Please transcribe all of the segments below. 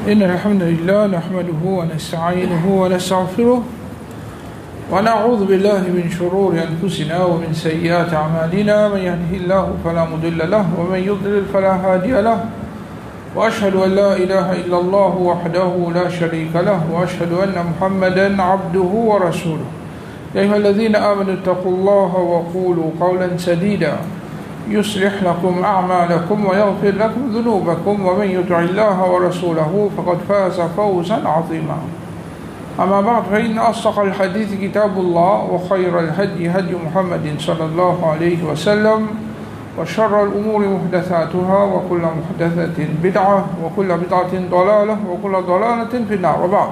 إن الحمد لله نحمده ونستعينه ونستغفره ونعوذ بالله من شرور أنفسنا ومن سيئات أعمالنا. من يهده الله فلا مضل له ومن يضلل فلا هادي له. وأشهد أن لا إله إلا الله وحده لا شريك له وأشهد أن محمدا عبده ورسوله. يا أيها الذين آمنوا اتقوا الله وقولوا قولا سديدا يصلح لكم أعمالكم ويغفر لكم ذنوبكم ومن يطع الله ورسوله فقد فاز فوزا عظيما. أما بعد فإن أصدق الحديث كتاب الله وخير الهدي هدي محمد صلى الله عليه وسلم وشر الأمور محدثاتها وكل محدثة بدعة وكل بدعة ضلالة وكل ضلالة في النار. وبعد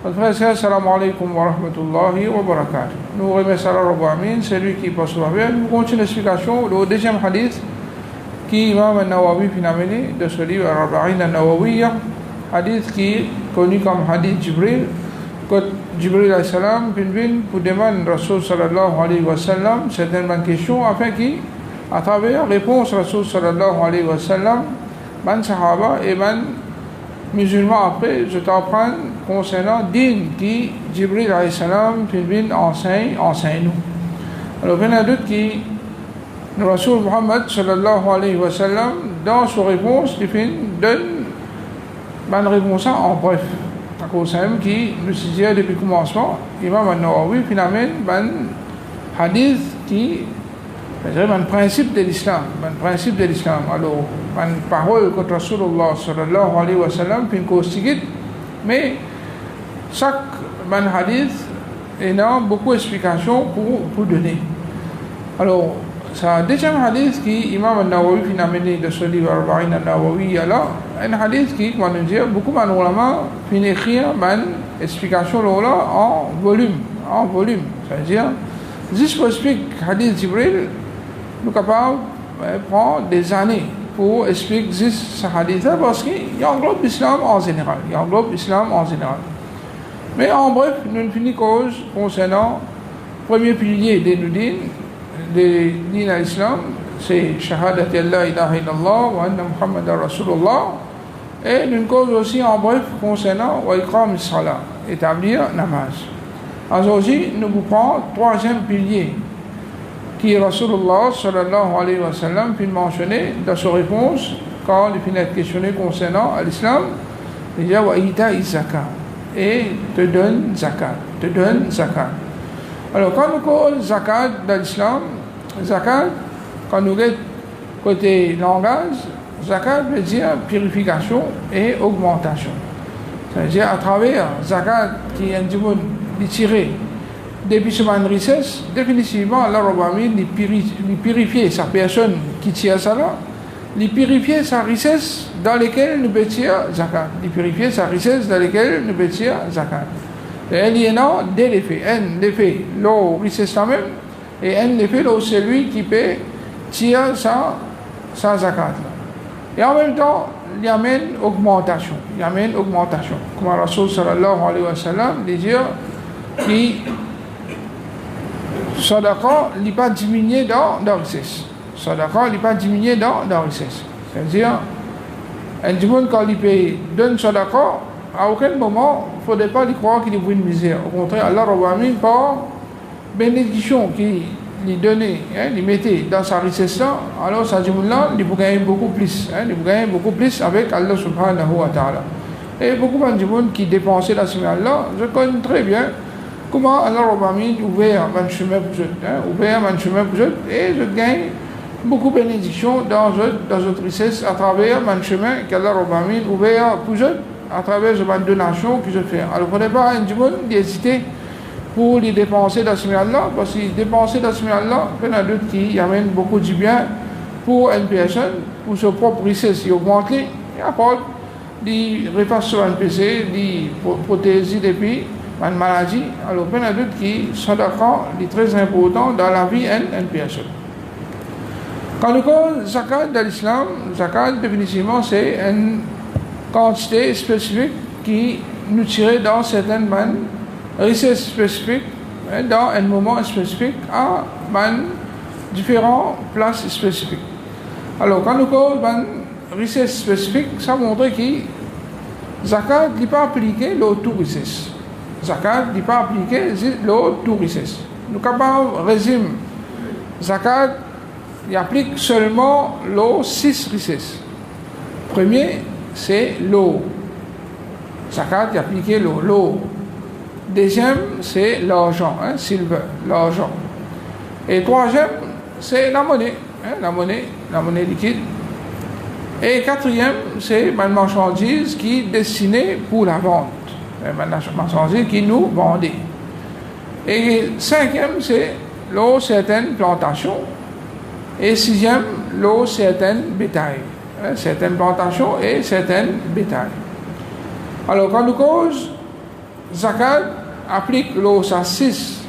Assalamu alaikum wa rahmatullahi wa barakatuh. Nous remercions Allah Rabbul Alamin, c'est lui qui passe la vie. Nous continuons l'explication du deuxième hadith qui Imam al-Nawawi a amené de ce livre Al-Arba'in al-Nawawiyya, hadith qui est connu comme hadith Jibril. Quand Jibril alayhi salam vient pour demander Rasul sallallahu alayhi wa sallam certaines questions afin qu'à travers réponse Rasul sallallahu alayhi wa sallam, man sahaba et man musulmans après, je t'apprends concernant din qui Jibril alayhi salam enseigne nous. Alors il y en a d'autres qui le Rasul Muhammad sallallahu alayhi wa sallam dans sa réponse il donne une réponse en bref. À cause de qui nous disait depuis le commencement, Imam al-Nawawi finalement un hadith qui c'est un principe de l'islam, Alors, une parole contre Rasulullah sallallahu alayhi wa sallam, puis une cause mais chaque hadith a beaucoup d'explications pour donner. Alors, c'est un deuxième hadith qui Imam al-Nawawi a amené de ce livre Al-Arba'in al-Nawawiyya, un hadith qui, comment nous dire, beaucoup d'ulama ont écrit une explication en volume. C'est-à-dire, juste pour expliquer le hadith Jibril, nous sommes capables de prendre des années pour expliquer ce hadith-là parce qu'il englobe l'islam en général. Mais en bref, nous avons fini cause concernant le premier pilier des dînes à l'islam, c'est Shahadat la ilaha illallah wa anna Muhammadan Rasulullah. Et nous cause aussi en bref concernant wa iqam as-salat, établir namaz. Aujourd'hui, nous vous prenons le troisième pilier qui Rasulullah sallallahu alayhi wa sallam puis mentionné dans sa réponse quand il finit de questionner concernant l'islam, il dit wa ita'i zakat et te donne zakat. Alors quand nous parlons zakat dans l'islam, zakat quand nous regardons côté langage, zakat veut dire purification et augmentation. C'est-à-dire à travers zakat qui est un dimanche tiré depuis ce moment de richesse, définitivement, Allah Rabbul purifier sa personne qui tire ça là, il purifier sa richesse dans laquelle nous peut tirer zakat. Et il y en a deux effets. Un effet, la richesse là même, et un effet, celui qui peut tirer sa zakat. Et en même temps, il y a une augmentation. Comme Rasul sallallahu alayhi wa sallam dit qui Sadaqa n'est pas diminué dans la richesse. C'est-à-dire, un dimanche quand il donne Sadaqa, à aucun moment, il ne faudrait pas lui croire qu'il est pour une misère. Au contraire, Allah Rabbul par bénédiction qu'il lui donnait, il mettait dans sa richesse là, alors ça dimanche-là, il peut gagner beaucoup plus avec Allah subhanahu wa ta'ala. Et beaucoup de gens qui dépensaient la semaine là, je connais très bien comment Allah Rabbul ouvert un chemin pour eux, et je gagne beaucoup de bénédictions dans notre richesse à travers un chemin qu'Allah Rabbul ouvert pour eux, à travers une donation que je fais. Alors, il ne faut pas un dimanche d'hésiter pour les dépenser dans ce là parce que dépenser dans ce là, il y en a d'autres qui amènent beaucoup de bien pour une personne, pour sa propre richesse, il augmente, et après, il repasse sur un PC, il protège depuis une maladie. Alors, il y en a d'autres qui sont d'accord, c'est très important dans la vie d'une personne. Quand nous parlons zakat dans l'islam, zakat définitivement c'est une quantité spécifique qui nous tire dans certaines richesses spécifiques, dans un moment spécifique, à différentes places spécifiques. Alors, quand nous parlons de richesse spécifique, ça montre que zakat n'est pas appliqué l'auto-richesse. Zakat n'est pas appliqué l'auto-richesse. Nous capables résume. Zakat il applique seulement l'eau 6 richesses. Premier, c'est l'eau. Zakat il applique l'eau. Deuxième, c'est l'argent, silver, l'argent. Et troisième, c'est la monnaie, la monnaie liquide. Et quatrième, c'est une marchandise qui est destinée pour la vente, une marchandise qui nous vendait. Et cinquième, c'est l'eau certaines plantations. Et sixième, l'eau certaines bétail, certaines plantations et certaines bétail. Alors quand nous cause, zakat applique l'eau à 6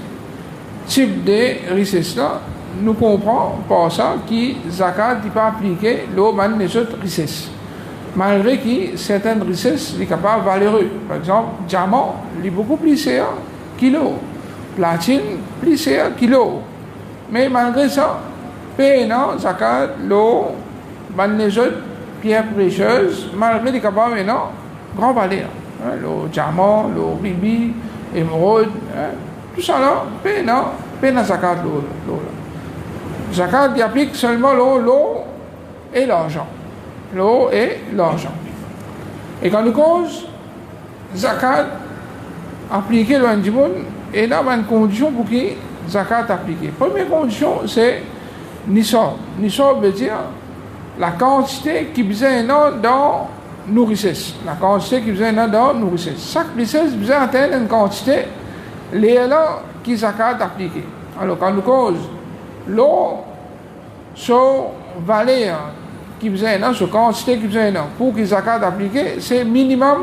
types de richesses là. Nous comprenons par ça que zakat n'est pas appliqué l'eau dans les autres richesses. Malgré que certaines richesses sont capables de valeureux. Par exemple, diamant est beaucoup plus cher que l'eau. Platine plus cher que l'eau. Mais malgré ça, payant zakat l'eau dans les autres pierres précieuses, malgré les capables de grand valeur. Le diamant, le rubis, l'émeraude, tout ça là, payant zakat l'eau. Zakat il applique seulement l'eau et l'argent. L'eau et l'argent. Et quand nous cause, zakat appliqué le monde, et là, il y a une condition pour que zakat appliqué. Première condition, c'est nisab. Nisab veut dire la quantité qui besoin dans nos richesses. La quantité qui besoin dans nos richesses. Chaque richesse besoin atteindre une quantité, les là qui zakat appliqué. Alors quand nous cause l'eau, sur valeur qui besoin, sur quantité qui besoin, pour que zakat appliqué, c'est minimum,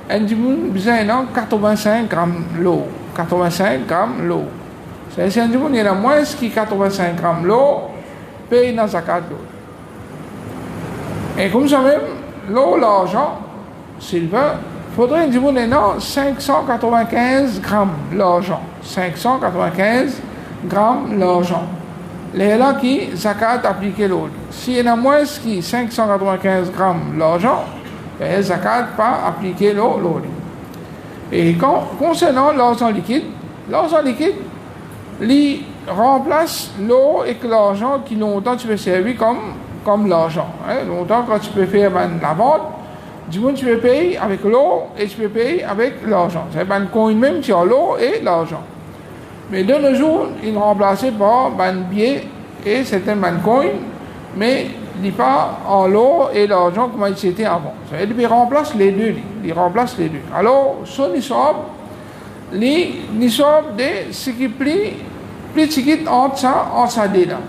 un besoin 85 grammes l'eau. 85 grammes l'eau. C'est un il y a moins que 85 grammes l'eau, paye dans zakat l'eau. Et comme ça même, l'eau, l'argent, silver, il faudrait un 595 grammes l'argent. 595 grammes l'argent. Les là qui zakat appliqué l'eau. S'il y en a moins que 595 grammes l'argent, zakat pas appliqué l'eau. Et concernant l'argent liquide, il remplace l'eau et l'argent qui longtemps tu peux servir comme l'argent. Longtemps quand tu peux faire la vente, du coup tu peux payer avec l'eau et tu peux payer avec l'argent. C'est un coin même tu as l'eau et l'argent. Mais de nos jours, il est remplacé par un billet et certains coins, mais il n'est pas en l'eau et l'argent comme il était avant. Il remplace les deux. Alors, ce nisab, les nisab de ce qui est plus petit entre ça deux là.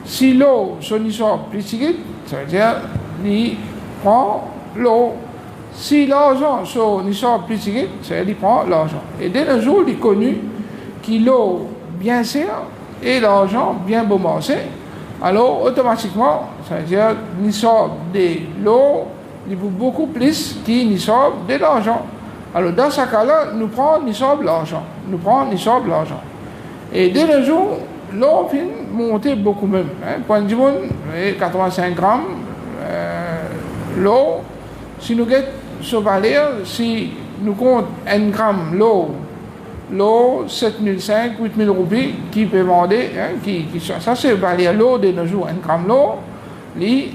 Si l'eau, ce nisab plus petit, ça veut dire il prend l'eau. Si l'argent, ce nisab plus petit, ça veut dire il prend l'argent. Et de nos jours, il est connu l'eau bien serre et l'argent bien beau massé, alors automatiquement, ça veut dire nisab de l'eau, il vaut beaucoup plus que nisab de l'argent. Alors dans ce cas-là, nous prenons nisab l'argent. Et dès le jour, l'eau finit monter beaucoup même. Point du monde, 85 grammes, l'eau, si nous guettons ce valeur, si nous comptons 1 gramme l'eau, 7,500, 8,000 roupies, qui peut vendre, ça c'est valeur l'eau de nos jours, 1 gramme l'eau,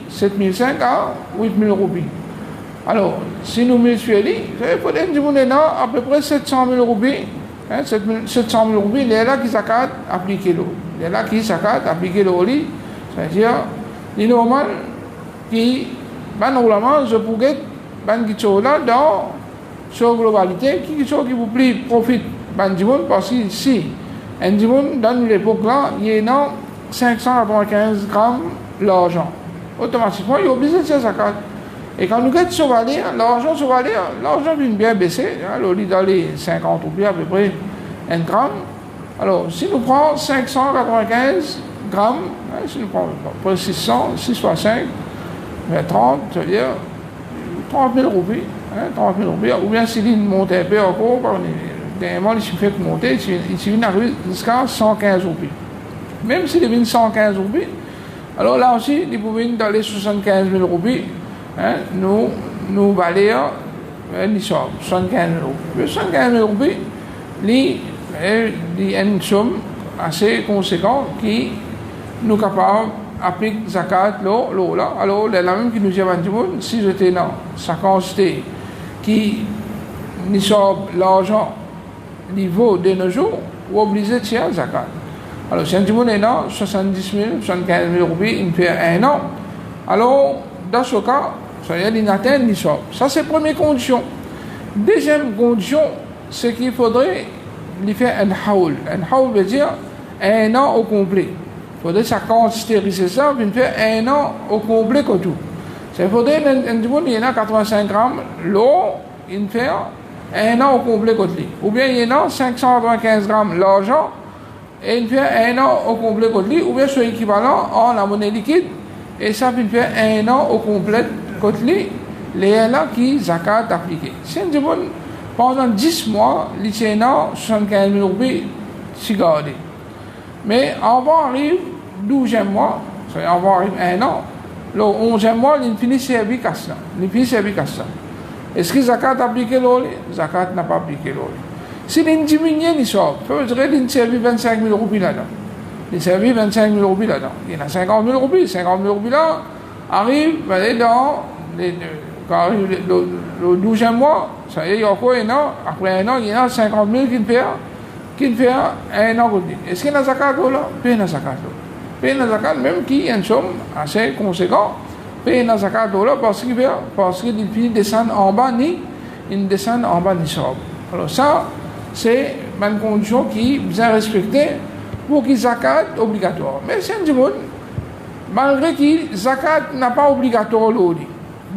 7,500 à 8,000 roupies. Alors, si nous multiplions, il faut dire à peu près 700 000 roupies, 700 000 roupies, il est là qui zakat appliquer l'eau. C'est-à-dire, il est normal normalement, je pourrais là dans sur globalité, qui vous plus profite parce que si un dans l'époque là, il y a 595 grammes l'argent. Automatiquement, il est obligé de faire zakat. Et quand nous regardons sur l'argent vient bien baisser. Alors, il est dans les 50 roupies à peu près 1 gramme. Alors, si nous prenons 595 grammes, si nous prenons 600, 6 fois 5, 30, c'est-à-dire 30 000 roupies. 30 000 roupies, ou bien s'il monte un peu encore, dernièrement, il suffit de monter, il vient arriver jusqu'à 115 roupies. Même s'il vient 115 roupies, alors là aussi, il peut venir dans les 75 000 roupies, nous valons nisab, 75 000 roupies. 75 000 roupies, il y a une somme assez conséquente qui nous capable d'appliquer zakat là. Alors, la même qui nous dit si j'étais dans sa quantité qui nisab l'argent niveau de nos jours, ou obligé de tirer zakat. Alors, si un petit est dans 70 000, 75 000 roupies, il fait un an. Alors, dans ce cas, ça y est, il atteint nisab. Ça, c'est la première condition. Deuxième condition, c'est qu'il faudrait lui faire un haoul. Un haoul veut dire un an au complet. Il faudrait sa quantité c'est ça, puis il fait un an au complet que tout. Ça faudrait il y en a 85 grammes, l'eau, il fait un an au complet que lui. Ou bien il y en a 595 grammes l'argent, et il fait un an au complet que lui, ou bien c'est équivalent en la monnaie liquide, et ça il fait un an au complet que lui, les là qui zakat appliqué. Si on dit pendant 10 mois, il tient 75 000 roupies si gardé. Mais avant arrive 12e mois, c'est-à-dire avant arrive un an, le 11e mois, il finit servi qu'à ça. Il finit servi qu'à ça. Est-ce que zakat a appliqué l'eau? Zakat n'a pas appliqué l'eau. Si il diminue, il sort. Il servi 25 000 roupies là-dedans. Il servi 25 000 roupies là-dedans. Il y a 50 000 roupies. 50 000 roupies là arrive quand arrive le 12e mois, ça y est, il y a quoi un an? Après un an, il y a 50 000 qui fait un an. Est-ce qu'il y a un zakat là? Pas un zakat là. Pas un zakat, même qui est une somme assez conséquente. Pas un zakat là parce qu'il finit de descendre en bas, il descend en bas nisab. Alors ça, c'est une condition qui est bien respectée pour qu'il zakat obligatoire. Mais c'est un du monde, malgré que zakat n'a pas obligatoire là.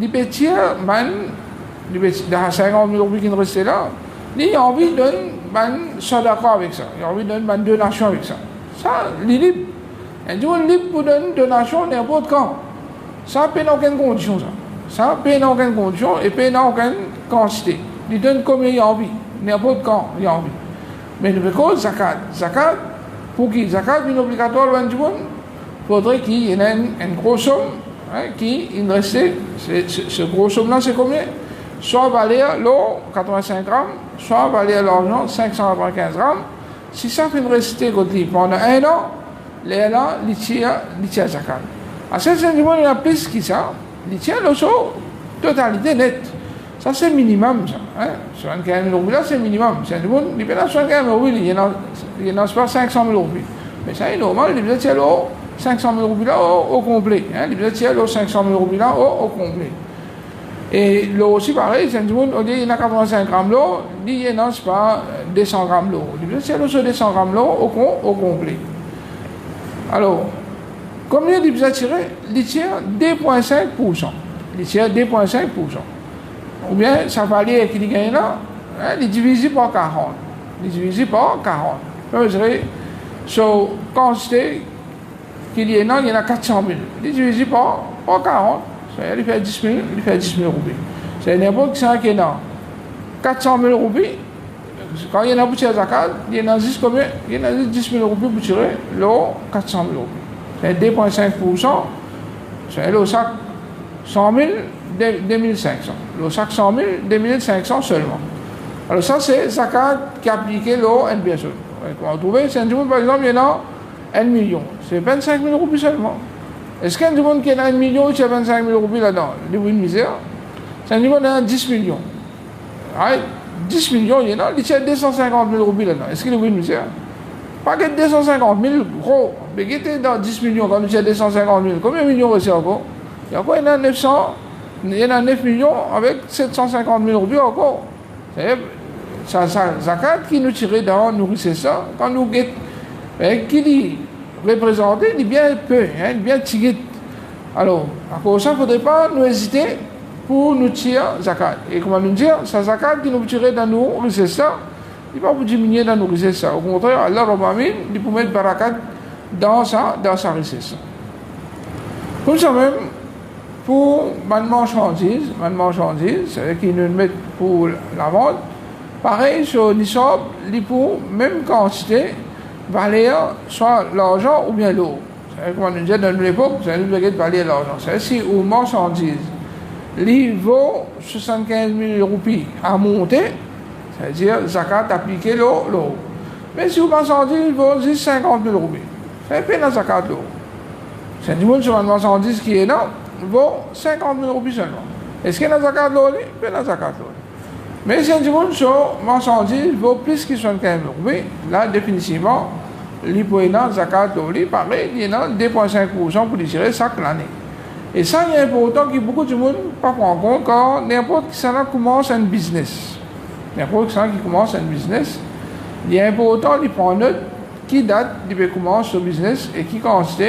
Les petits, dans 50 000 roupies qui nous restent là, ils ont envie de donner d'accord avec ça. Ils ont envie de donner une donation avec ça. Ça, il est libre. Et du coup, libre pour donner une donation n'importe quand. Ça n'a aucune condition, ça. Ça n'a aucune condition et n'a aucune quantité. Il donne comme il a envie. N'importe quand il a envie. Mais le cause zakat. Zakat, pour qui zakat est obligatoire, il faudrait qu'il y ait une grosse somme. Qui il restait, ce gros somme-là, c'est combien? Soit valer l'eau, 85 grammes, soit valer l'argent, 595 grammes. Si ça fait rester pendant un an, les là, il tient zakat. À ce moment, il y a plus que ça, il tient le saut, totalité nette. Ça, c'est minimum, ça. 75 000 roupies, là, c'est minimum. C'est un monde, il paye 75 000 roupies, il n'y en a pas 500 000 roupies. Mais ça, est normal, il peut être l'eau. 500 000 roupies là au complet. Il peut être 500 000 roupies là au complet. Et l'eau aussi pareil, c'est un monde, il y en a 85 grammes l'eau, il y en a pas 200 grammes l'eau. Il peut être sur 200 grammes l'eau au complet. Alors, combien il peut tirer? Il tire 2,5%. Il tire 2,5%. Ou bien, ça valait qu'il gagne là, il divise par 40. Il divise par 40. Je dirais, sur quantité, qu'il y en a 400 000. Il divise par 40. Il fait 10 000, il fait 10 000 roupies. C'est n'importe qui qui est dans 400 000 roupies. Quand il y en a pour tirer zakat, il y en a juste combien? Il y en a juste 10 000 roupies pour tirer l'eau 400 000 roupies. C'est 2,5%. C'est le sac 100 000, 2500. Le sac 100 000, 2500 seulement. Alors ça, c'est zakat qui a appliqué l'eau NBSE. On va trouver, c'est un jour, par exemple, il y en a 1 million. C'est 25 000 roupies seulement. Est-ce qu'il y a un monde qui a 1 million et qui a 25 000 roupies là-dedans? Il y a une misère. C'est un monde qui a 10 millions. 10 millions, il y en a, il y a 250 000 roupies là-dedans. Est-ce qu'il y a une misère? Pas que 250 000, gros. Mais qui était dans 10 millions, quand il y a 250 000, combien de millions aussi encore? Il y a quoi? Il y en a 900, il y en a 9 millions avec 750 000 roupies encore. C'est zakat qui nous tirait dans, nourrissait ça. Quand nous qui dit représenté, il dit bien peu, il bien tiré. Alors, à cause de ça, il ne faudrait pas nous hésiter pour nous tirer zakat. Et comment nous dire, c'est zakat qui nous tirait dans nous, c'est ça. Il ne va pas vous diminuer dans nos richesses. Au contraire, Allah il peut mettre barakat dans sa richesse. Comme ça même, pour ma marchandise, c'est-à-dire qu'ils nous mettent pour la vente, pareil, sur l'ISOP, il pour même quantité, valeur, soit l'argent ou bien l'eau. C'est-à-dire, comme on nous dit dans l'époque, c'est nous de valer l'argent. C'est-à-dire, si aux marchandises, il vaut 75 000 roupies à monter, c'est-à-dire zakat appliqué l'eau. Mais si vous marchandise vaut 50 000 roupies, ça fait la zakat l'eau. C'est du monde sur une marchandise qui est là, vaut 50 000 roupies seulement. Est-ce qu'il y a la zakat l'eau? Il y a la zakat l'eau. Mais si du monde sur une marchandise vaut plus que 75 000 roupies, là, définitivement, il peut y avoir la zakat l'eau. Pareil, il y a 2,5% pour tirer chaque année. Et ça, il est important que beaucoup de monde ne prend pas en compte quand n'importe qui commence un business. N'importe qui commence un business, il est important de prendre note qui date de commencer ce business et qui consiste,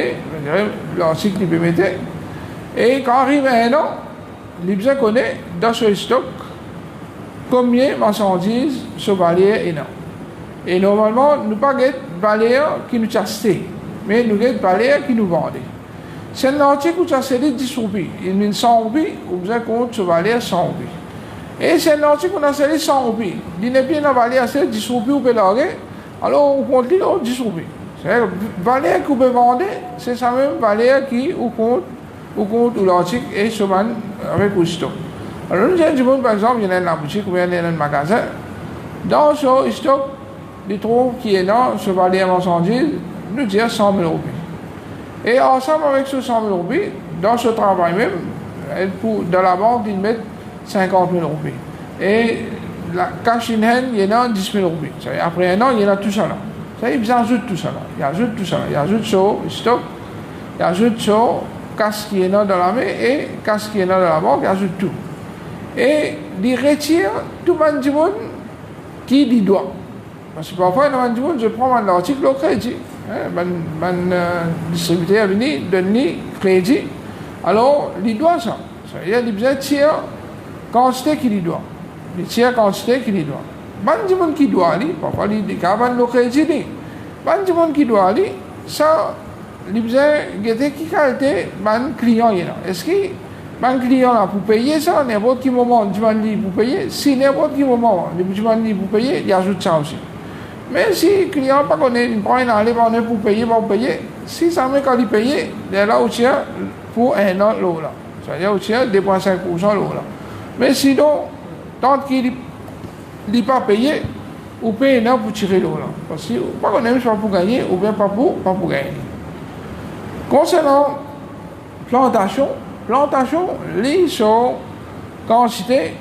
l'article qu'il peut mettre. Et quand arrive un an, il besoin connaît dans ce stock combien de marchandises ce valier est là. Et normalement, nous ne pas de valier qui nous chassent, mais nous avons des valiers qui nous vendent. C'est un article où tu as cédé 10 roupies. Il met 100 roupies, vous avez compte ce valier 100 roupies. Et c'est un article où on a cédé 100 roupies. Il n'est pas un valier à 10 roupies ou peut l'arrêter, alors on compte 10 roupies. C'est le valier que vous pouvez vendre, c'est ça même valier qui vous compte où l'article est souvent avec le stock. Alors nous disons, par exemple, il y en a dans la boutique ou il y en a dans le magasin. Dans ce stock, il trouve qui est dans ce valier marchandise, nous disons 100 000 roupies. Et ensemble avec ce 100 000 roupies, dans ce travail même, dans la banque, ils mettent 50 000 roupies. Et la cash in hand, il y en a 10 000 roupies. Après un an, il y en a tout ça là. Ils ajoutent tout ça là. Ils ajoutent tout ça là. Ils ajoutent ce stock, ils ajoutent ce cash qui est dans la main et cash qui est dans la banque, ils ajoutent tout. Et ils retirent tout le monde qui dit doit. Parce que parfois, dans le monde, je prends un article au crédit. Le distributeur venu donner crédit. Alors, il doit ça. C'est-à-dire qu'il besoin de tiers quantité qu'il doit. Les tiers quantité qu'il doit. Il y a des gens qui doivent aller, parfois il dit qu'il y a le crédit. Il y a des gens qui doivent aller, ça, il besoin de qui qualité le client est là. Est-ce que le client là pour payer ça, n'importe quel moment, il demande pour payer. Si n'importe quel moment, il demande pour payer, il ajoute ça aussi. Mais si le client ne connaît pas, il prend une année pour payer, si ça met quand il paye, il est là où il pour un an l'eau là. C'est-à-dire où il y a 2,5% l'eau là. Mais sinon, tant qu'il n'est pas payé, ou paye un an pour tirer l'eau là. Parce que pas qu'on aime pas pour gagner, ou bien pas pour gagner. Concernant plantation, les quantité,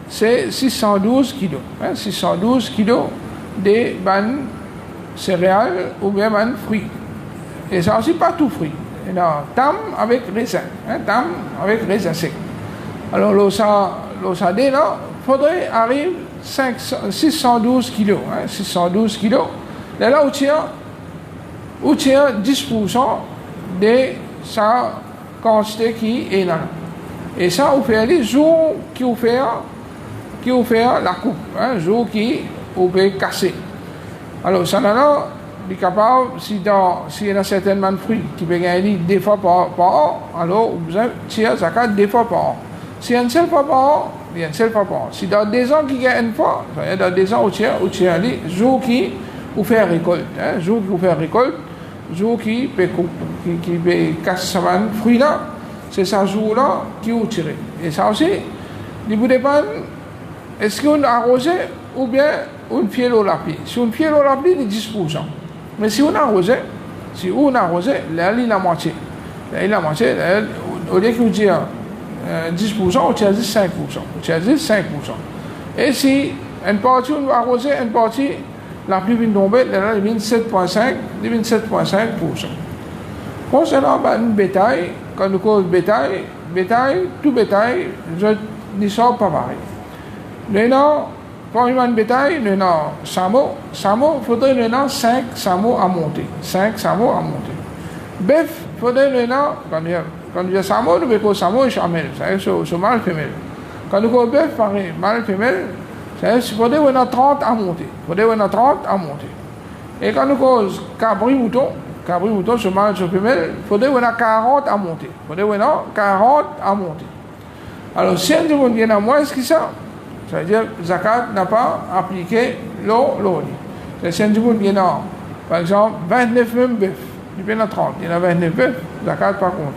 c'est 612 kilos. 612 kilos de bannes céréales ou bien bannes fruits. Et ça aussi pas tout fruit. Il y a tam avec raisin. Tam avec raisin sec. Alors l'OSAD là, faudrait arriver 612 kilos. 612 kilos. Et là, où il y a 10% de sa quantité qui est là. Et ça, on fait les jours qui ont fait la coupe. Jour qui on peut casser. Alors, ça là, il est capable, s'il y a certainement de fruits qui peuvent gagner 2 fois par an, alors vous avez tiré zakat 2 fois par an. Si il y a une seule fois par an, il y a une seule fois par an. Si dans 2 ans qui gagne une fois, ça dans 2 ans, on tire les jours qui vous fait récolte. Jour qui vous fait récolte, jour qui peut casser ça fruit là, c'est ce jour là qui vous tire. Et ça aussi, il vous dépend, est-ce qu'on a arrosé ou bien on fait l'eau lapis. Si on fait l'eau lapis, il est 10%. Mais si on a arrosé, là, il est la moitié. Là, il est la moitié. Au lieu que vous dire 10%, on tient 5%. On tient 5%. Et si une partie, on va arroser, une partie, la pluie vient tomber, là, il vient 7,5%. Concernant le bétail, quand on cause bétail, tout bétail, ne sort pas pareil. Maintenant, pour une bétail, nous avons samo, il faudrait nous avons 5 samo à monter. 5 samo à monter. Bœuf, il faudrait nous avons, quand il y a samo, nous avons samo et chamel, c'est mâle femelle. Quand nous avons bœuf, pareil, mâle femelle, il faudrait nous avons 30 à monter. Et quand nous avons cabri mouton, c'est mâle, c'est femelle, il faudrait nous avons 40 à monter. Alors, si on dit qu'il y en a moins que ça, c'est-à-dire que zakat n'a pas appliqué l'eau. C'est un monde qui a, par exemple, 29 même bœufs. Il y en a 30, il y en a 29 bœufs, zakat pas compte.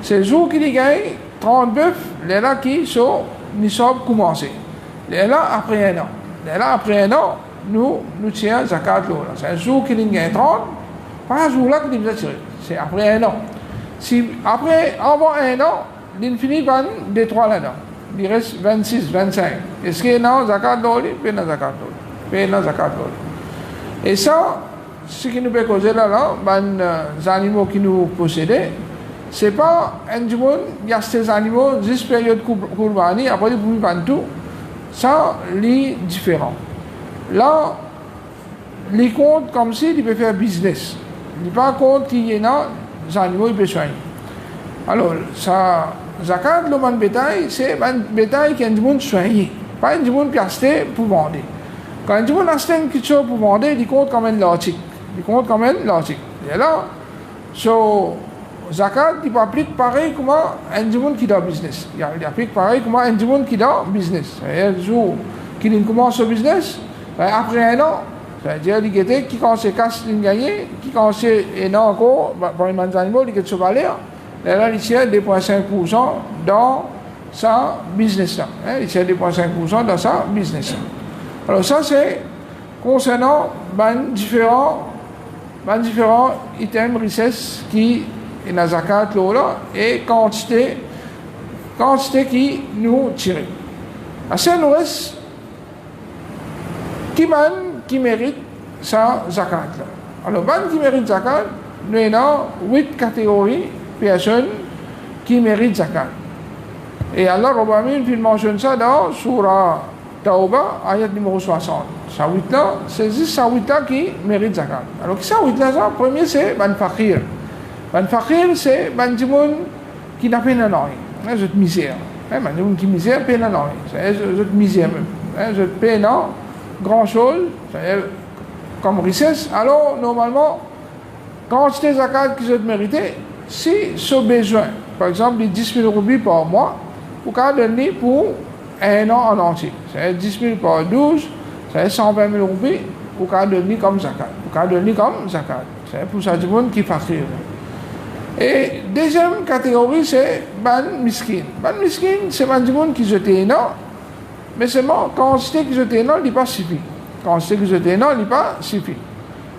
C'est le jour qu'il gagne, 30 bœufs, les là qui sont nisab commencé. Les là après un an. Les là après un an, nous tirons zakat là. C'est un jour qui est 30, pas un jour là que nous tirons. C'est après un an. Si après, avant un an, il finit par détruire là-dedans. Il reste 26, 25. Est-ce qu'il y a zakat là? Pas de zakat là. Pas de zakat là. Et ça, ce qui nous peut causer là, les animaux qui nous possédent, c'est pas un monde, il y a ces animaux, juste période Kurbani, après ils ne pas tout. Ça, c'est différent. Là, les comptes comme si ils peuvent faire business. Ils ne pas compte qu'il y a des animaux qui peuvent soigner. Alors, ça, zakat, le bétail, c'est un bétail qui est un monde soigné, pas un monde qui est acheté pour vendre. Quand un monde achète quelque chose pour vendre, il compte comme un logique. Il compte comme un logique. Et là, zakat, il applique pareil comme un monde qui est dans le business. Il applique pareil comme un monde qui est dans le business. C'est-à-dire, le jour qu'il commence le business, après un an, c'est-à-dire qui commence à casser une gagnée, qui commence à un an encore, pour les animaux, il se valeur, et là, il tient 2,5% dans sa business. Il tient 2,5% dans sa business. Alors ça, c'est concernant différents items richesses qui est dans la zakat là et quantité qui nous tire. Assez nous reste qui mérite sa zakat là. Alors qui mérite zakat, nous avons 8 catégories de personnes qui méritent zakat. Et Allah Rabbi mentionne ça dans Surah Tauba, ayat numéro 60. Ça 8 là, c'est juste ça 8 là qui mérite zakat. Alors ça 8 là, ça, premier c'est ban fakir. Ban fakir c'est ban monde qui n'a pas de rien. C'est misère. Ban monde qui misère, pas de rien. C'est misère même. C'est pas grand chose, comme richesse. Alors normalement, quand c'est zakat qui sont mérité, si ce besoin, par exemple, de 10 000 roupies par mois, vous pouvez donner pour un an en entier. C'est 10 000 par 12, c'est 120 000 roupies, vous pouvez donner comme zakat. Vous pouvez donner comme zakat. C'est pour ça du monde qui fakir. Et deuxième catégorie, c'est ban miskin. Ban miskin, c'est ban du monde qui jetait non, mais seulement quantité qui jetait non, il n'est pas suffit. Quantité qui jetait non, il n'est pas suffit.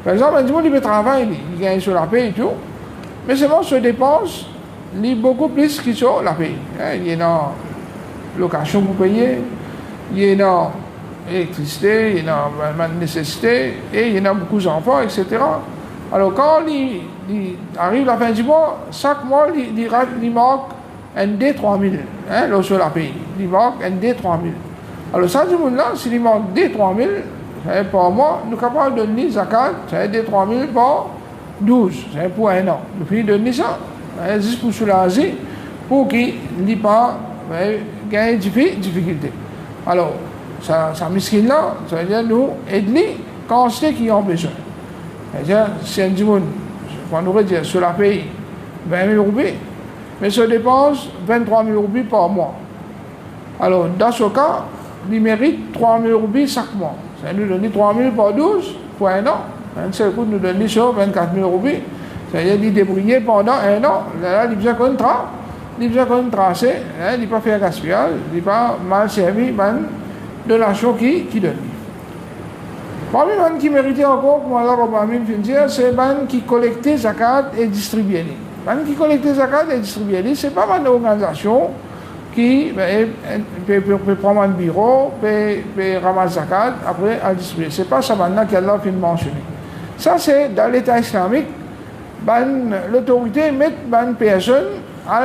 Par exemple, ban du monde, il peut travailler, il gagne sur la paie et tout, mais seulement se dépense, il est beaucoup plus que sur la paie. Il y a une location pour payer, il y a une électricité, il y a une nécessité, et il y a beaucoup d'enfants, etc. Alors quand il arrive la fin du mois, chaque mois, il manque un D3 000, là sur la paye. Il manque un D3 000. Alors ça, du monde-là, s'il manque D3 000, par mois, nous sommes capables de donner zakat, c'est D3 000 par 12, c'est pour un an. Nous pouvons donner ça, juste pour soulager, pour qu'il n'ait pas gagner difficulté. Alors, ça miskin-là, ça veut dire nous aider quand c'est qu'ils ont besoin. C'est-à-dire, si un monde, on pourrait dire, sur la paye 20 000 roupies, mais se dépense 23 000 roupies par mois. Alors, dans ce cas, il mérite 3 000 roupies chaque mois. Ça nous donne 3 000 par 12 pour un an. Un seul coup, nous donne sur 24 000 roupies. C'est-à-dire, il débrouiller pendant un an. Là, il besoin qu'on trace. Il besoin qu'on trace. Il ne pas faire gaspillage. Il ne pas mal servi de l'argent qui donne. Parmi les gens qui méritaient encore, comme Allah Rabbi vient de dire, c'est les gens qui collectaient zakat et distribuaient. Les gens qui collectaient zakat et distribuaient, ce n'est pas une organisation qui peut prendre un bureau, peut ramasser zakat, après à distribuer. Ce n'est pas ça maintenant qu'Allah vient de mentionner. Ça, c'est dans l'État islamique, l'autorité met une personne à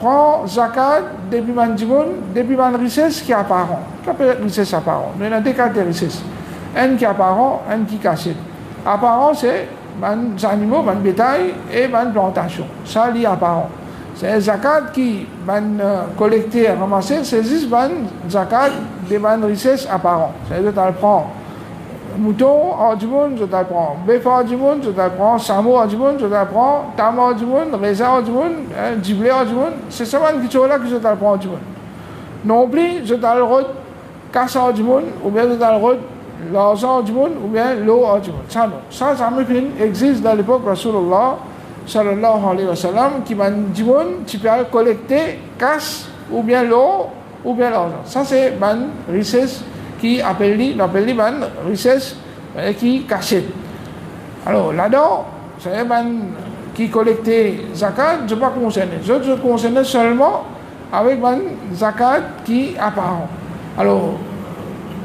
prendre zakat depuis une richesse qui est apparente. Qu'est-ce que richesse apparente? Il y a deux cas de richesse. Un qui est apparent, un qui est caché. Apparent, c'est les animaux, les bétail et les plantations. Ça, c'est apparent. C'est les zakat qui sont collectés et ramassés, c'est juste les zakat des richesses apparentes. C'est-à-dire que tu prends mouton hors du monde, je te prends bœuf hors du monde, je te prends samo hors du monde, je te prends tam hors du monde, raisin hors du monde, du blé hors du monde. C'est seulement quelque chose là que je te prends hors du monde. Non plus, je te le casse hors du monde, ou bien je te le l'argent du monde ou bien l'eau du monde. Ça non. Ça me existe dans l'époque Rasulullah sallallahu alayhi wa sallam qui m'a dit tu peux collecter cash ou bien l'eau ou bien l'argent. Ça c'est une richesse qui appelle une richesse qui cachée. Alors là-dedans, c'est qui collectait zakat, je ne suis pas concerné. Je concerne seulement avec une zakat qui apparent. Alors,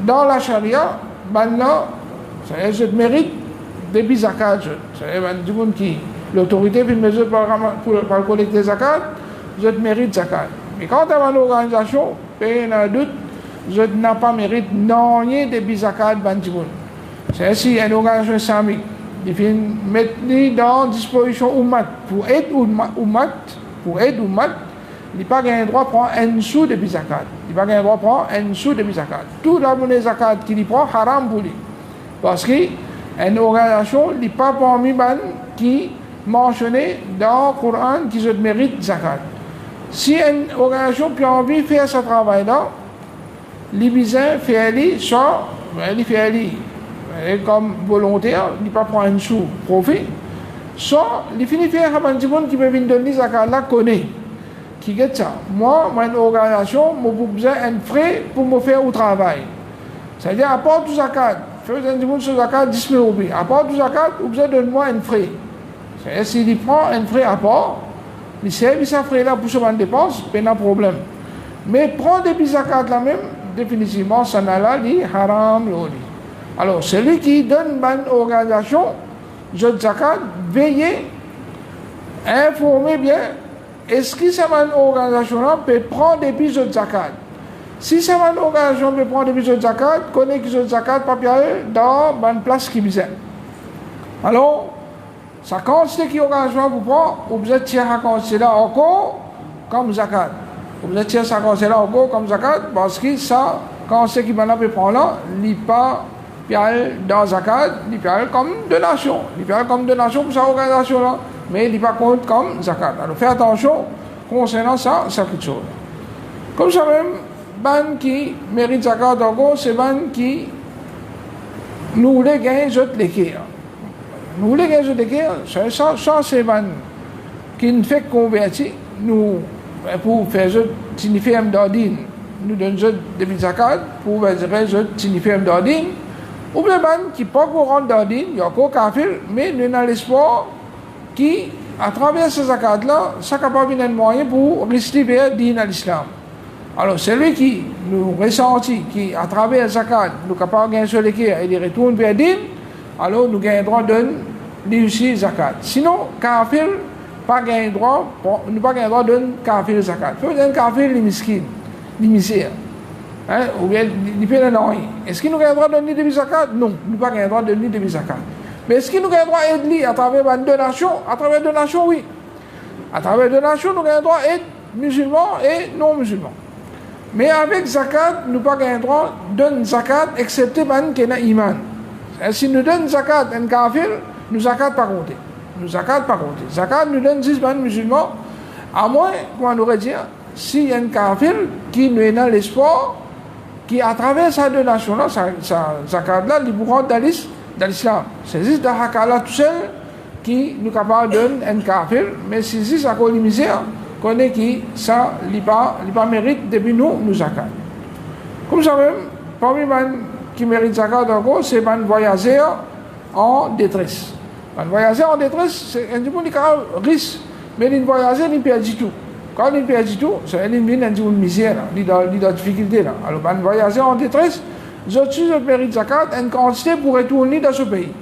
dans la charia, je mérite des zakat. C'est qui l'autorité puis mesure pour collecter zakat, je mérite zakat. Mais quand tu as une organisation, je n'ai pas mérite non des zakat. C'est si une organisation islamique il faut mettre dans disposition Ummat pour aider Ummat, il n'a pas le droit de prendre un sou de zakat. Il n'a pas le droit de prendre un sou de zakat. Toute la monnaie zakat qu'il prend, haram pour lui. Parce qu'une organisation n'est pas parmi les qui mentionnait dans le Coran qui se mérite zakat. Si une organisation a envie de faire ce travail-là, les besoins fait soit il fait comme volontaire, il ne peut pas prendre un sou profit. Soit, il finit de faire un petit monde qui peut venir donner zakat là, connaît. Qui get ça. Moi, une organisation, j'ai besoin d'un frais pour me faire au travail. C'est-à-dire, à part du zakat, faire un petit monde sur zakat, 10 000 roupies. À part du zakat, vous besoin de moi un frais. C'est-à-dire, s'il prend un frais à part, il sert ce frais-là pour se faire une dépense, pas de problème. Mais prendre des zakat là même, définitivement, ça n'a là, dit haram, l'oli. Alors, celui qui donne une organisation, je zakat, veillez, informez bien, est-ce que cette organisation-là peut prendre des pieds de zakat? Si cette organisation peut prendre des pieds de zakat, connaît que le zakat papier dans une place qui vise. Alors, ça consiste qui organisation vous prend, vous êtes tiers à consiste là encore comme zakat. Vous êtes tiers à consiste là encore comme zakat, parce que ça, quand c'est qui maintenant peut prendre là, il n'est pas dans zakat, il parle comme donation. Il parle comme donation pour cette organisation-là, mais il n'est pas compte comme zakat. Alors faites attention concernant ça, c'est quelque chose. Comme ça même, ban qui mérite zakat encore, c'est ban qui nous voulons gagner d'autres l'équerre. Nous voulons gagner d'autres l'équerre, ça c'est ban qui nous fait convertir, nous, pour faire d'autres signifier d'ordine, nous donnons des zakat pour faire d'autres signifier d'ordine. Ou bien qui ne pas courant d'ordine, il y a encore kafir, mais nous avons l'espoir qui, à travers ces zakats-là, ça capable d'un moyen pour rester vers l'islam à l'islam. Alors celui qui nous ressentit, qui à travers les zakats, nous capable de gagner sur l'équerre et de retourner vers l'islam, alors nous gagnons le droit de réussir zakat. Sinon, kafir, pas gagner droit, nous pas gagner droit de kafir zakat. Il faut donner kafir les miskines, les misères. Ou bien il peut non. Est-ce qu'il nous a le droit de donner des zakat? Non, nous n'avons pas le droit de donner des zakat. Mais est-ce qu'il nous a le droit d'aider à travers une donation? À travers une donation, oui. À travers une donation, nous avons le droit d'aider musulmans et non musulmans. Mais avec zakat, nous n'avons pas le droit de donner zakat excepté ban qui a iman. Si nous donnons zakat à un kafir, nous zakat pas compter. Nous zakat pas compter. Zakat nous donne 10 ban musulmans, à moins, comment on aurait dire, s'il y a un kafir qui nous a l'espoir qui à travers sa donation-là, sa zakat-là, il vous rentre dans l'islam. C'est juste dans Hakala tout seul qui nous capable de donner un kafir, mais c'est juste à cause de misère qu'on est qui, ça, il pas mérite depuis nous zakat. Comme ça même, parmi les qui méritent zakat encore, c'est les voyageurs en détresse. Les voyageurs en détresse, c'est un petit peu risque, mais les voyageurs, ils perdent du tout. Quand il perd du tout, c'est une misère, il y a des difficultés. Alors, un voyageur en détresse, je mérite zakat, une quantité pour retourner dans ce pays.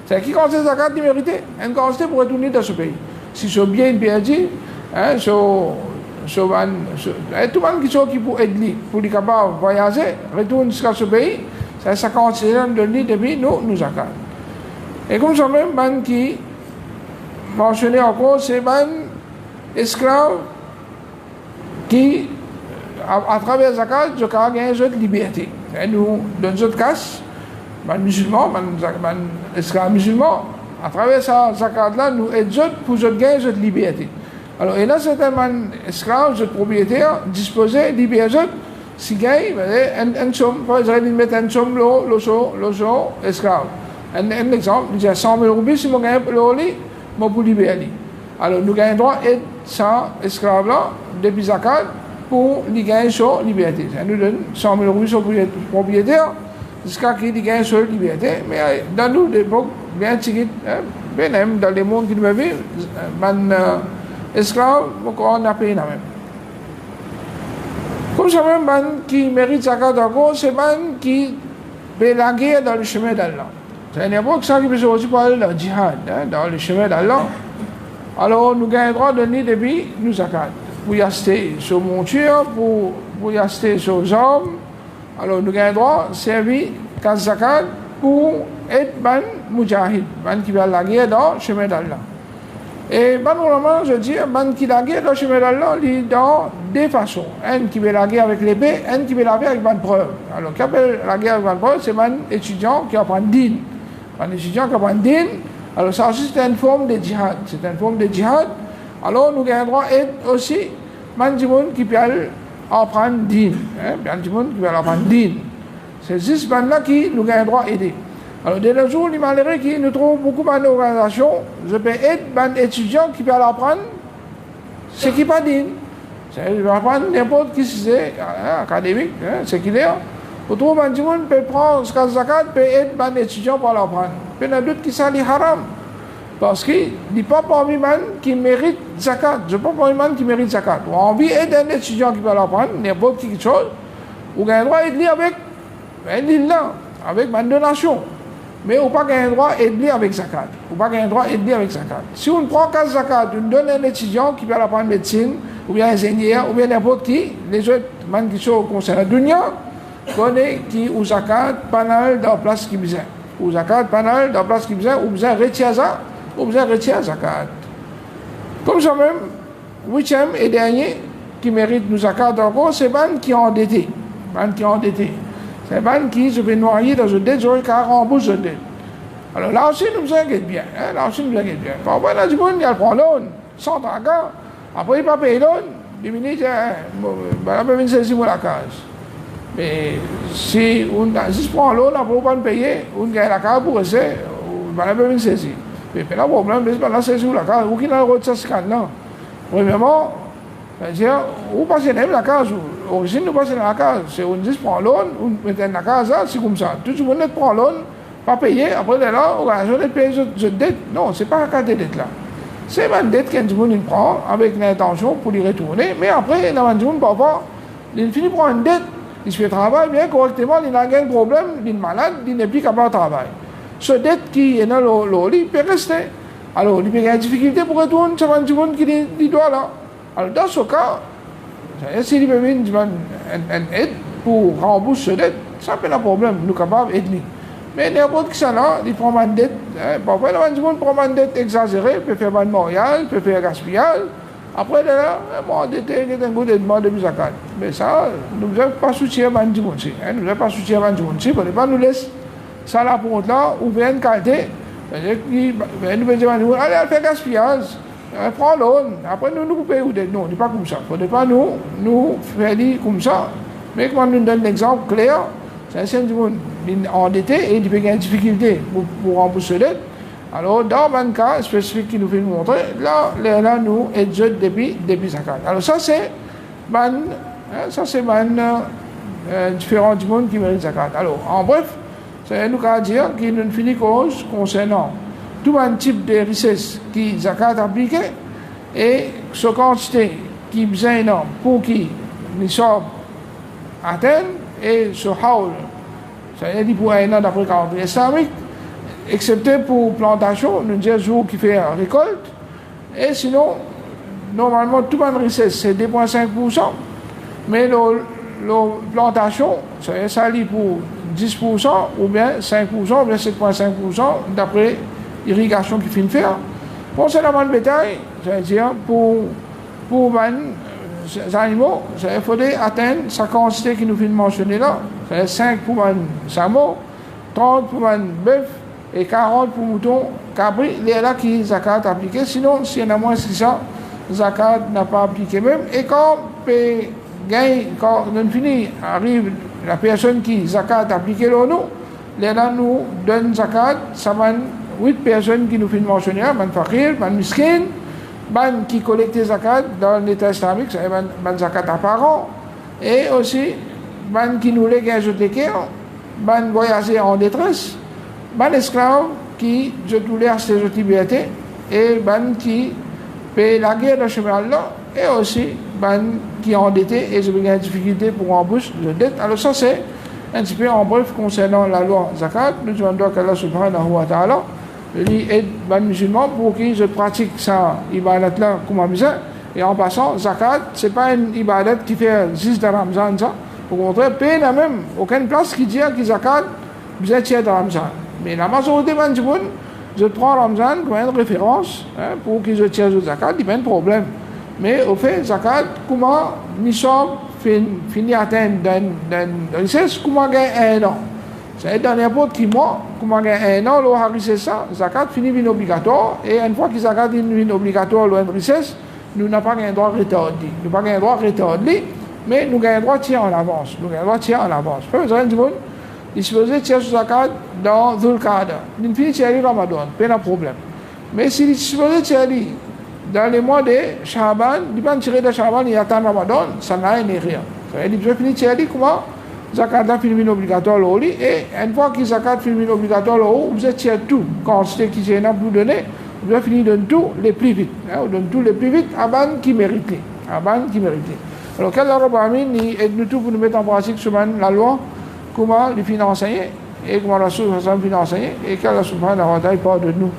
C'est qui quantité de zakat il mérite? Une quantité pour retourner dans ce pays. Si ce bien est perdu, tout le monde qui peut aider pour les capables de voyager, retourner jusqu'à ce pays, c'est sa quantité de donner depuis nous zakat. Et comme ça même, qui mentionnait encore, c'est esclave qui, à travers zakat, je gagne une liberté. Et nous, dans notre cas, les musulmans, les esclaves musulmans, à travers sa zakat-là, nous aidons pour gagner une liberté. Alors, et là, c'est un esclave, un propriétaire, disposé, libéré, si gagne, une somme, par exemple, il met une somme, l'esclave. Un exemple, il dit 100 000 roupies, si je gagne le lit, je peux libérer. Alors, nous avons droit d'être sans esclave là, depuis zakat, pour lui gagner sa liberté. Ça nous donne 100 000 euros sur propriétaire, jusqu'à qu'il gagne sa liberté. Mais dans nous, l'époque, bien tiré, même dans les mondes qui nous vivent, esclave, on a payé la même. Comme ça même, qui mérite zakat encore, c'est qui peut la guerre dans le chemin d'Allah. C'est n'importe ça qui peut aussi parler de djihad, dans le chemin d'Allah. Alors, nous avons le droit de donner depuis nous zakat. Pour y acheter sur monture, pour y acheter sur hommes. Alors, nous avons le droit de servir 15 zakat pour être ban mujahid, ban qui va la guerre dans le chemin d'Allah. Et normalement, je dis, ban qui la guerre dans le chemin d'Allah, il est dans deux façons. Un qui veut la guerre avec l'épée, un qui veut la guerre avec ban preuve. Alors, qui appelle la guerre avec ban preuve, c'est un étudiant qui apprend din. Un étudiant qui apprend din. Alors, ça aussi, c'est une forme de djihad. C'est une forme de djihad. Alors, nous avons le droit d'être aussi man qui peut apprendre din. Man qui peut apprendre din. C'est juste man-là qui nous avons le droit d'aider. Alors, de nos jours, les malheureux qui nous trouvent beaucoup d'organisations, je peux être un étudiant qui peut apprendre ce qui n'est pas din. Il va apprendre n'importe qui c'est académique, ce qu'il est. Autrement, man peut prendre ce zakat, peut être un étudiant pour l'apprendre. Il y en a d'autres qui sont haram. Parce qu'il n'est pas parmi les gens qui méritent zakat. Je ne suis pas parmi les gens qui méritent zakat. On a envie d'aider un étudiant qui peut l'apprendre, n'importe quelque chose, ou on a le droit d'aider avec une donation. Mais on n'a pas le droit d'aider avec zakat. On n'a pas le droit d'aider avec zakat. Si on prend 15 zakat, on donne un étudiant qui peut apprendre médecine, ou bien ingénieur, ou bien n'importe qui, les autres gens qui sont concernés, qui ou zakat, panal dans la place qui besoin. Ou zakat, panal dans la place qui besoin, ou besoin retirer ça. Ou besoin retirer zakat. Comme ça même, huitième et dernier, qui mérite nous zakat encore, c'est ban qui est endetté. Ban qui est endetté. C'est ban qui se fait noyer dans une dette, car rembourse une dette. Alors là aussi, nous inquiète bien. Là aussi, nous inquiète bien. Parfois, là, du monde, il prend l'eau, sans tracas. Après, il ne pas payer l'eau. Il me dit, il va saisir la case. Mais si on prend l'eau, on ne peut pas payer, on gagne la case pour rester, il va pas saisir. Mais là, le problème, c'est que c'est sur la case. Où qu'il a le droit de ce scan-là? Premièrement, c'est-à-dire, où passer même la case? L'origine, nous passons dans la case. C'est on dit, prend l'eau, on met dans la case, c'est comme ça. Tout le monde prend l'eau, pas payé, après là, on va payer cette dette. Non, ce n'est pas la case de dette là. C'est une dette qu'un monde prend avec l'intention pour lui retourner, mais après, dans un monde, parfois, il finit par une dette, il se fait travailler bien correctement, il n'a pas de problème, il est malade, il n'est plus capable de travailler. Ce dette qui est dans l'eau, il peut rester. Alors, il peut y avoir des difficultés pour retourner, c'est un monde qui doit là. Alors, dans ce cas, s'il peut une aide pour rembourser ce dette, ça peut être un problème, nous sommes capables d'aider. Mais n'importe qui ça là, il prend une dette, parfois, il prend une dette exagérée, il peut faire un mariage, il peut faire un gaspillage. Après, là, endetté, il y a un goût de demande de zakat. Mais ça, nous ne devons pas soutenir un monde. Nous ne devons pas soutenir un monde. Pour ne pas nous laisser ça là pour là, ou bien une qualité. Nous pouvons dire, allez, elle fait gaspillage, elle prend l'eau, après nous payons. Non, n'est pas comme ça. Il ne faut pas nous faire comme ça. Mais quand nous donne l'exemple clair, c'est un monde endetté et il peut y avoir une difficulté pour rembourser l'aide. Alors, dans un cas spécifique qui nous fait montrer, là nous aidons depuis zakat. Alors, ça, c'est différent du monde qui mérite zakat. Alors, en bref, c'est nous qu'à dire qu'il y a une finie cause concernant tout un type de richesse qui zakat appliqué et ce quantité qui est bien énorme pour qui nous sommes atteints et ce haul, c'est-à-dire pour un an d'après le calendrier islamique, excepté pour plantation, nous disons jour qui fait récolte, et sinon, normalement, toute une richesse, c'est 2,5%, mais la plantation, ça lit pour 10%, ou bien 5%, ou bien 7,5% d'après l'irrigation qu'il finit de faire. Pour ce le bétail, c'est-à-dire pour les animaux, il faudrait atteindre sa quantité qui nous vient de mentionner là, c'est 5 pour un samo, 30 pour un bœuf, et 40 pour mouton, cabri, il y a là qui zakat appliqué. Sinon, s'il y en a moins que ça, zakat n'a pas appliqué même. Et quand on finit, arrive la personne qui zakat appliqué là, là nous donne zakat, ça va 8 personnes qui nous finissent mentionner, man fakir, man miskin, ban qui collectent zakat dans l'État islamique, c'est ban zakat apparent, et aussi ban qui nous lèguent les cœurs, ban voyager en détresse, ban esclaves qui je tolère ces libertés, et ban qui paye la guerre dans le chemin Allah, et aussi ban qui est endetté et je des difficultés pour embaucher de dette. Alors ça c'est un petit peu en bref concernant la loi zakat. Nous demandons qu'Allah subhanahu wa ta'ala lui aide les musulmans pour qu'ils je pratique ça ibadat là comme besoin. Et en passant, zakat c'est pas une ibadat qui fait juste de Ramzan ça. Au contraire, paye la même aucune place qui dit que zakat besoin de Ramzan. Mais la majorité des gens je prends Ramzan comme une référence pour qu'ils je tiennent le zakat, il n'y a pas de problème. Mais au fait, zakat, comment nous sommes finis atteindre d'une richesse, comment gagner un an. C'est dans n'importe qui mois, comment gagner un an, l'on richesse ça, zakat finit une obligatoire, et une fois que zakat est obligatoire, l'on richesse, nous n'avons pas un droit retardé. Nous n'avons pas un droit retardé, mais nous avons un droit tiers en avance. Nous avons un droit tiers en avance. Peu besoin du monde, il se faisait tiers sur zakat dans Dhul Qa'da. Nous finissons tiers Ramadan, pas de problème. Mais s'il se faisait tiers dans les mois de Shaban, il va tirer de Shaban et attendre Ramadan, ça n'a rien. Il doit finir tiers comment zakat a fini obligatoire et une fois que zakat finit obligatoire vous êtes tiers tout. Quand c'est qui s'est n'a plus donné, vous devez finir de tout les plus vite. Vous donnez tout les plus vite à ban qui mérite. Alors qu'Allah Rabbul Alamin aide-nous tout pour nous mettre en pratique sur la loi, comment les financer et comment Rasul financer et qu'Allah subhanahu wa ta'ala pardonne nous.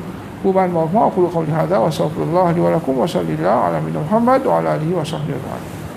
وبعد ما أقول قولي هذا وأستغفر الله لي ولكم وصلى الله على نبينا محمد وعلى آله وصحبه أجمعين.